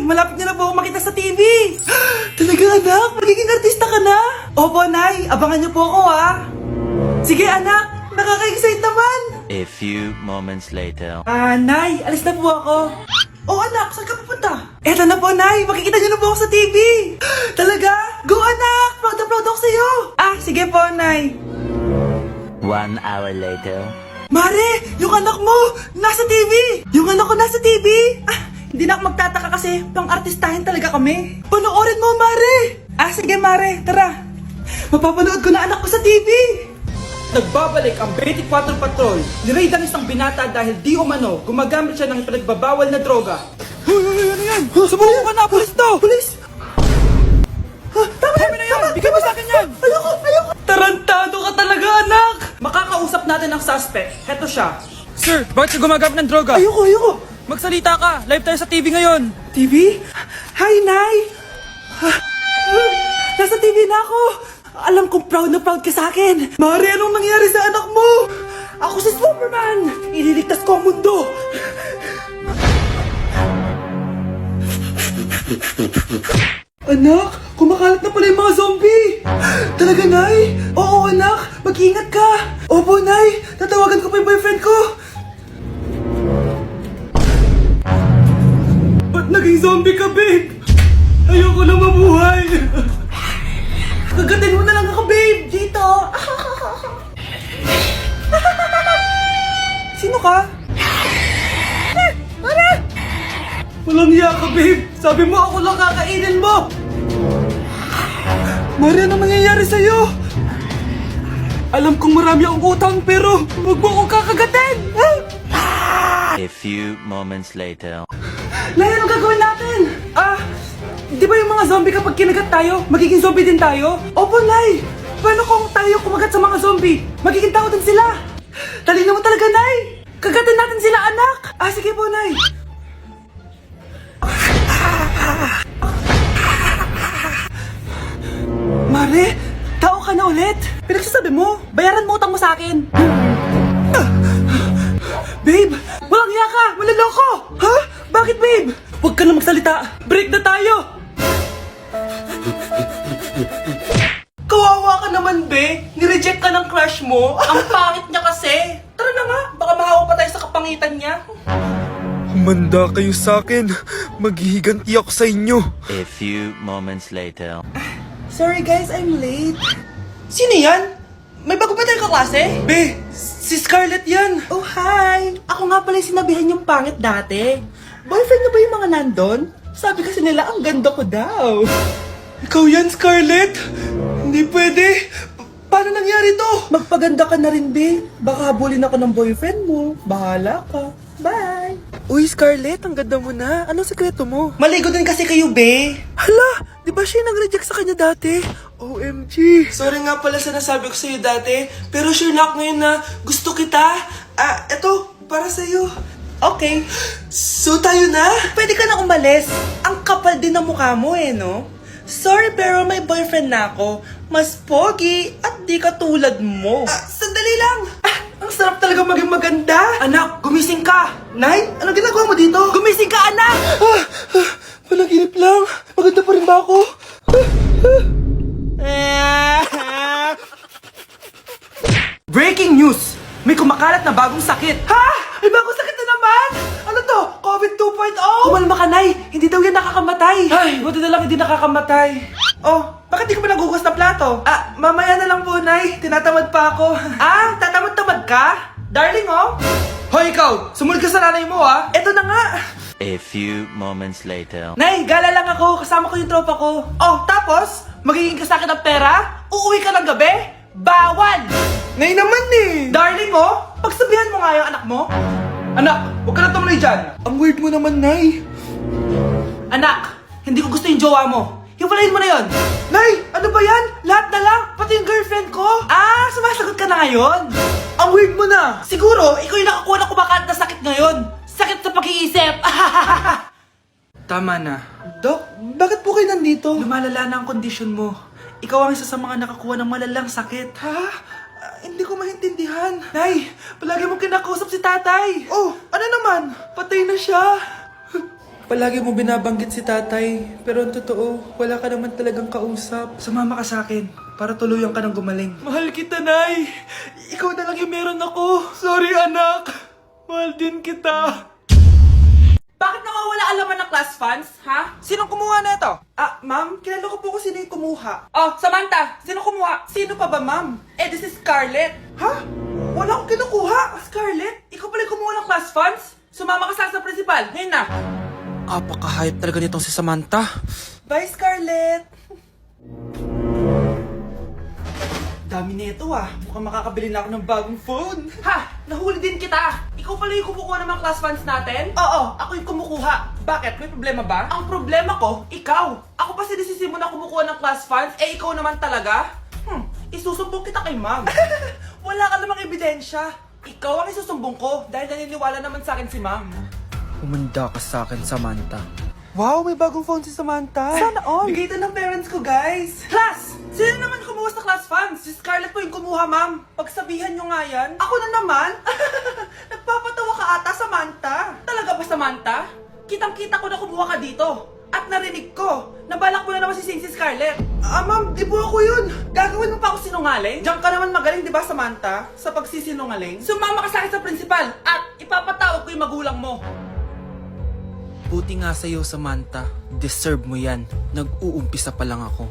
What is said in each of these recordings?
malapit na po ako makita sa TV. Talaga anak, magiging artista ka na? Opo Nay, abangan niyo po ako ha. Sige anak, nakaka-excite naman. A few moments later. Nay, alis na po ako. Oh anak, saan ka pupunta? Eto na po Nay, makikita niyo na po ako sa TV. Talaga? Go anak, proud na proud ako sa'yo. Sige po Nay. 1 hour later. Mare, yung anak mo, nasa TV! Yung anak ko nasa TV! Hindi na ako magtataka kasi pang-artistahin talaga kami. Panoorin mo, Mare! Sige, Mare, tara. Mapapanood ko na anak ko sa TV! Nagbabalik ang 24 Patrol. Niraid ang isang binata dahil di umano gumagamit siya ng ipinagbabawal na droga. Hoy, ano yan? Sumuko ka na, pulis to! Pulis! Tama na yan! Bigay mo sa akin yan! Ayoko! Tarantado ka talaga, anak! Makakausap natin ang suspect. Heto siya. Sir, bakit ka gumagamit ng droga? Ayoko! Magsalita ka! Live tayo sa TV ngayon! TV? Hi, Nay! Nasa TV na ako! Alam kong proud na proud ka sa akin! Mari, anong nangyari sa anak mo? Ako si Superman! Ililigtas ko ang mundo! Anak, kumakalat na pala yung mga zombie! Talaga, Nay? Oo, anak! Mag-ingat ka! Opo, Nay! Tatawagan ko pa yung boyfriend ko! Ba't naging zombie ka, babe? Ayoko na mabuhay! Kagatin mo na lang ako, babe! Dito! Sino ka? Walang hiya ka, babe! Sabi mo ako lang kakainin mo! Mari, anong nangyayari sa'yo? Alam kong marami akong utang pero huwag mo akong kakagatin! A few moments later. Nay, anong gagawin natin? Di ba yung mga zombie kapag kinagat tayo, magiging zombie din tayo? Opo, Nay! Paano kung tayo kumagat sa mga zombie? Magiging tao din sila! Talino mo talaga, Nay! Kagatin natin sila, anak! Sige po, Nay! Mare, tao ka na ulit? Pinagsasabi mo, bayaran mo utang mo sa akin. Babe, walang hiya ka! Maloloko! Ha? Bakit, babe? Huwag ka na magsalita. Break na tayo! Kawawa ka naman, be. Nireject ka ng crush mo. Ang pangit niya kasi. Tara na nga, baka mahawa pa tayo sa kapangitan niya. Humanda kayo sa akin. Maghihiganti ako sa inyo. A few moments later. Sorry guys, I'm late. Sino yan? May bago ba tayong kaklase? Be, si Scarlett yan. Oh, hi. Ako nga pala yung sinabihan yung pangit dati. Boyfriend na ba yung mga nandun? Sabi kasi nila, ang ganda ko daw. Ikaw yan, Scarlett? Hindi pwede. Paano nangyari to? Magpaganda ka na rin, be. Baka habulin ako ng boyfriend mo. Bahala ka. Bye. Uy, Scarlett, ang ganda mo na. Anong sekreto mo? Maligo din kasi kayo, be. Hala, di ba siya nag-reject sa kanya dati? OMG. Sorry nga pala sa nasabi ko sa'yo dati, pero sure na ako ngayon na gusto kita. Eto, para sa'yo. Okay. So tayo na? Pwede ka na umalis. Ang kapal din ng mukha mo no? Sorry pero may boyfriend na ako. Mas pogi at di katulad mo. Sandali lang. Ang sarap talaga maging maganda. Anak, gumising ka. Nay, anong ginagawa mo dito? Gumising ka, anak! Panaginip lang. Maganda pa rin ba ako? Breaking news! May kumakalat na bagong sakit. Ha? May bagong sakit na naman? Ano to? COVID 2.0? Kumalma ka, Nay. Hindi daw yan nakakamatay. Ay, buti na lang hindi nakakamatay. Oh, bakit di ka pa nagugas na plato? Mamaya na lang po, Nay. Tinatamad pa ako. Tatamad-tamad ka? Darling, oh. Hoy, ikaw. Sumunod ka sa nanay mo, Eto na nga. A few moments later. Nay, gala lang ako. Kasama ko yung tropa ko. Oh, tapos? Magiging ka sa akin ng pera? Uuwi ka ng gabi? Bawal! Nay naman Darling, oh. Pagsabihan mo nga yung anak mo. Anak, huwag ka na tumuloy dyan. Ang weird mo naman, Nay. Anak, hindi ko gusto yung jowa mo. Hiwalayin mo na yon. Nay, ano ba yan? Lahat na lang, pati yung girlfriend ko. Sumasagot ka na ngayon? Ang weird mo na. Siguro, ikaw yung nakakuha na kumakalat na sakit ngayon. Sakit sa pag-iisip. Tama na. Dok, bakit po kayo nandito? Lumalala na ang kondisyon mo. Ikaw ang isa sa mga nakakuha ng malalang sakit. Ha? Hindi ko maintindihan. Nay, palagi mo kinakausap si tatay. Oh, ano naman? Patay na siya. Palagi mo binabanggit si tatay, pero ang totoo, wala ka naman talagang kausap. Sumama ka sa akin, para tuluyan ka ng gumaling. Mahal kita, Nay! Ikaw na lang yung meron ako. Sorry, anak. Mahal din kita. Bakit nawawala ka laman ng class funds, ha? Sinong kumuha na ito? Ma'am, kilala ko po kung sino yung kumuha. Oh, Samantha, sino kumuha? Sino pa ba, ma'am? This is Scarlett. Ha? Wala akong kinukuha. Scarlett, ikaw pala yung kumuha ng class funds? Sumama ka sa principal, ngayon na. Apaka-hype talaga nitong si Samantha. Bye, Scarlett! Dami na ito Mukhang makakabili na ako ng bagong phone. Ha! Nahuli din kita! Ikaw pala yung kumukuha ng mga class funds natin? Oo, ako yung kumukuha. Bakit? May problema ba? Ang problema ko, ikaw. Ako pa sinisisi mo na kumukuha ng class funds, ikaw naman talaga? Isusumbong kita kay ma'am. Wala ka namang ebidensya. Ikaw ang isusumbong ko dahil naniniwala naman sa akin si ma'am. Humanda ka sa akin, Samantha. Wow, may bagong phone si Samantha. Sana all. Bigay ito ng parents ko, guys. Class! Sino naman kumuha sa class funds? Si Scarlett po yung kumuha, ma'am. Pagsabihan nyo nga yan. Ako na naman? Nagpapatawa ka ata, Samantha. Talaga ba, Samantha? Kitang-kita ko na kumuha ka dito. At narinig ko. Nabalak mo na naman si Scarlett. Ma'am, di po ako yun. Gagawin mo pa ako sinungaling? Diyan ka naman magaling, di ba, Samantha? Sa pagsisinungaling? Sumama ka sa akin sa principal at ipapatawag ko yung magulang mo. Buti nga sa'yo, Samantha. Deserve mo yan. Nag-uumpisa pa lang ako.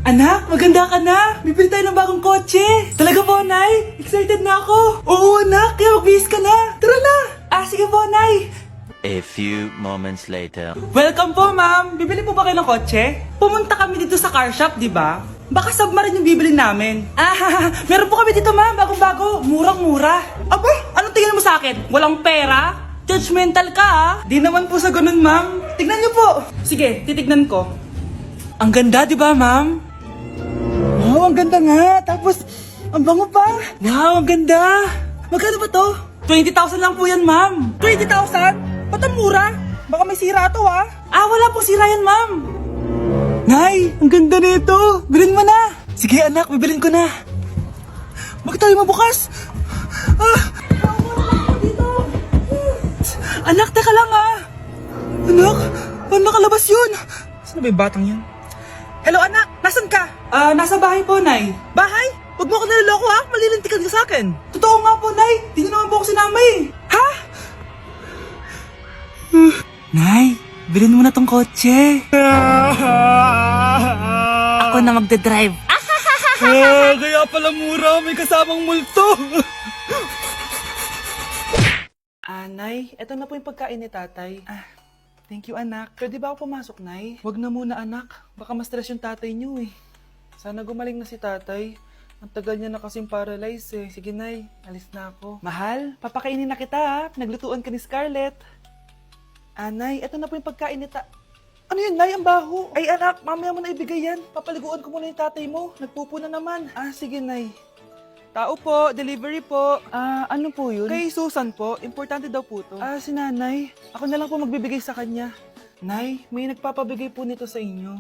Anak, maganda ka na! Bibili tayo ng bagong kotse! Talaga po, Nay? Excited na ako! Oo, anak! Kaya magbihis ka na! Tara na! Sige po, Nay! A few moments later. Welcome po, ma'am! Bibili po ba kayo ng kotse? Pumunta kami dito sa car shop, di ba? Baka submarine yung bibili namin. Meron po kami dito, ma'am! Bagong-bago! Murang-mura! Aba! Anong tingin mo sa akin? Walang pera? Judgmental ka, Di naman po sa ganun, ma'am. Tignan niyo po. Sige, titignan ko. Ang ganda, di ba, ma'am? Wow, ang ganda nga. Tapos, ang bango pa. Wow, ang ganda. Magkano ba to? 20,000 lang po yan, ma'am. 20,000? Ba't ang mura? Baka may sira to, wala pong sira yan, ma'am. Nay, ang ganda nito. Bilhin mo na. Sige, anak, bibilin ko na. Bakit tayo mabukas? Anak, teka lang Anak, paano nakalabas yun? Saan ba yung batang yun? Hello, anak! Nasaan ka? Nasa bahay po, Nay. Bahay? Huwag mo ako naloloko, Malilintikan ka sa akin. Totoo nga po, Nay. Di niyo naman po ako sinama, Ha? Nay, bilhin mo na tong kotse. Ako na magdadrive. Kaya pala mura. May kasamang multo. Nay, eto na po yung pagkain ni tatay. Thank you, anak. Pwede ba ako pumasok, Nay? Wag na muna, anak. Baka ma-stress yung tatay niyo, Sana gumaling na si tatay. Ang tagal niya na kasing paralyzed, Sige, Nay. Alis na ako. Mahal, papakainin na kita, Naglutuan ka ni Scarlett. Nay, eto na po yung pagkain ni Ano yun, Nay? Ang baho. Ay, anak, mamaya mo na ibigay yan. Papaliguan ko muna yung tatay mo. Nagpupo na naman. Sige, Nay. Tao po, delivery po. Ano po yun? Kay Susan po, importante daw po to. Si nanay. Ako na lang po magbibigay sa kanya. Nay, may nagpapabigay po nito sa inyo.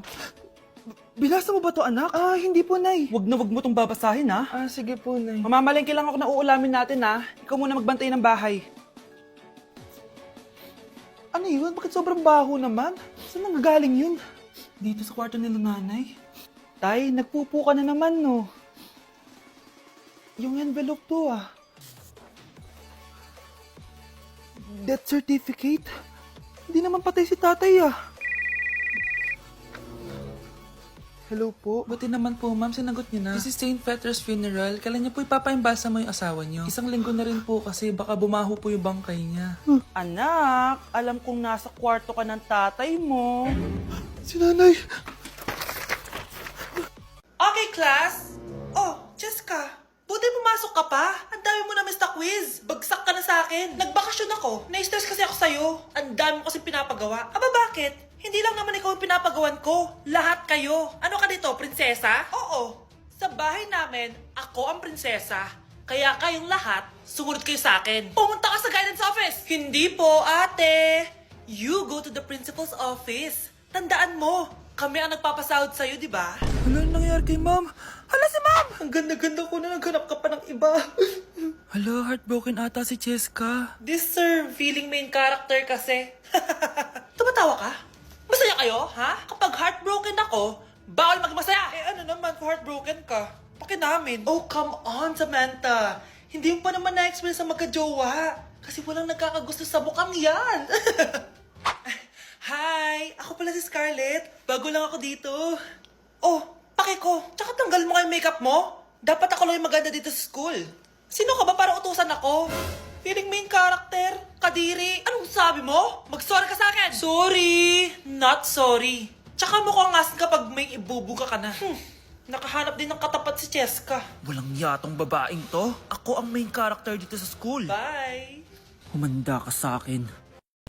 Binasa mo ba to, anak? Hindi po, Nay. Wag mo tong babasahin, sige po, Nay. Mamamalengke lang ako na uulamin natin, Ikaw muna magbantay ng bahay. Ano yun? Bakit sobrang baho naman? Saan nanggagaling yun? Dito sa kwarto nila nanay. Tay, nagpupo ka na naman, no? Yung envelope to, Death certificate? Hindi naman patay si tatay, Hello po. Buti naman po, ma'am. Sinagot niyo na. This is St. Peter's Funeral. Kailan niyo po ipapaimbasa mo yung asawa niyo? Isang linggo na rin po kasi baka bumaho po yung bangkay niya. Anak, alam kong nasa kwarto ka ng tatay mo. Si nanay. Okay, class. Jessica. Buti pumasok ka pa. Ang dami mo na miss na quiz. Bagsak ka na sa akin. Nagbakasyon ako. Na-stress kasi ako sa'yo. Ang dami mo kasi pinapagawa. Bakit? Hindi lang naman ikaw yung pinapagawan ko. Lahat kayo. Ano ka dito, prinsesa? Oo. Sa bahay namin, ako ang prinsesa. Kaya kayong lahat, sumunod kayo sa akin. Pumunta ka sa guidance office. Hindi po, ate. You go to the principal's office. Tandaan mo, Kami ang nagpapasahod sa'yo, di ba? Ano nangyari kay ma'am? Hala si ma'am! Ang ganda-ganda ko na naghanap ka pa ng iba. Hala, heartbroken ata si Cheska. This sir, feeling main character kasi. Tumatawa ka? Masaya kayo, ha? Kapag heartbroken ako, bawal maging masaya. Eh ano naman kung heartbroken ka? Pakinamin. Oh, come on, Samantha. Hindi mo pa naman na-experience ang magka-jowa. Kasi walang nagkakagusto sa bukang yan. Hi! Ako pala si Scarlett. Bago lang ako dito. Oh, pake ko. Tsaka tanggal mo nga yung makeup mo. Dapat ako lang yung maganda dito sa school. Sino ka ba para utusan ako? Feeling main character? Kadiri? Anong sabi mo? Mag-sorry ka sa akin! Sorry! Not sorry. Tsaka mukhang asin kapag may ibubuga ka na. Nakahanap din ng katapat si Cheska. Walang yatong babaeng to. Ako ang main character dito sa school. Bye! Humanda ka sa akin.